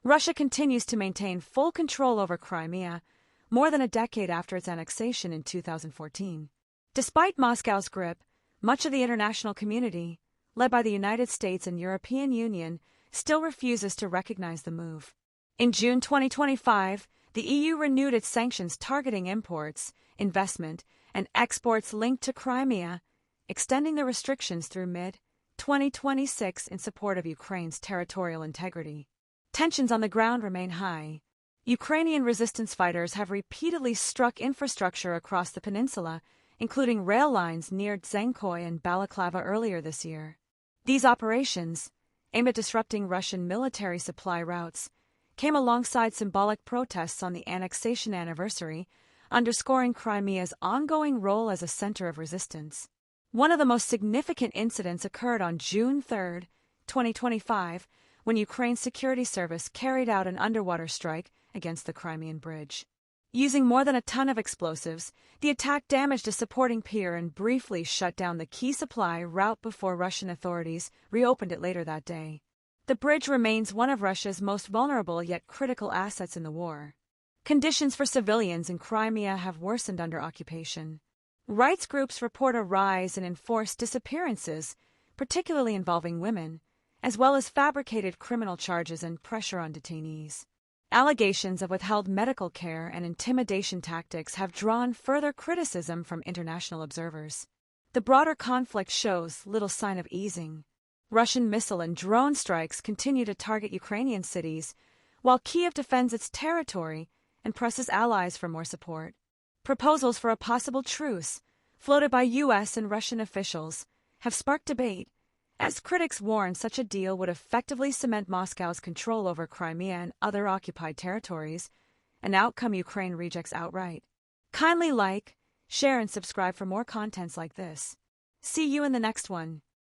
Russia continues to maintain full control over Crimea, more than a decade after its annexation in 2014. Despite Moscow's grip, much of the international community, led by the United States and European Union, still refuses to recognize the move. In June 2025, the EU renewed its sanctions targeting imports, investment, and exports linked to Crimea, extending the restrictions through mid-2026 in support of Ukraine's territorial integrity. Tensions on the ground remain high. Ukrainian resistance fighters have repeatedly struck infrastructure across the peninsula, including rail lines near Dzhenkoy and Balaklava earlier this year. These operations, aimed at disrupting Russian military supply routes, came alongside symbolic protests on the annexation anniversary, underscoring Crimea's ongoing role as a center of resistance. One of the most significant incidents occurred on June 3, 2025, when Ukraine's security service carried out an underwater strike against the Crimean bridge. Using more than a ton of explosives, the attack damaged a supporting pier and briefly shut down the key supply route before Russian authorities reopened it later that day. The bridge remains one of Russia's most vulnerable yet critical assets in the war. Conditions for civilians in Crimea have worsened under occupation. Rights groups report a rise in enforced disappearances, particularly involving women, as well as fabricated criminal charges and pressure on detainees. Allegations of withheld medical care and intimidation tactics have drawn further criticism from international observers. The broader conflict shows little sign of easing. Russian missile and drone strikes continue to target Ukrainian cities, while Kyiv defends its territory and presses allies for more support. Proposals for a possible truce, floated by U.S. and Russian officials, have sparked debate, as critics warn such a deal would effectively cement Moscow's control over Crimea and other occupied territories, an outcome Ukraine rejects outright. Kindly like, share, and subscribe for more contents like this. See you in the next one.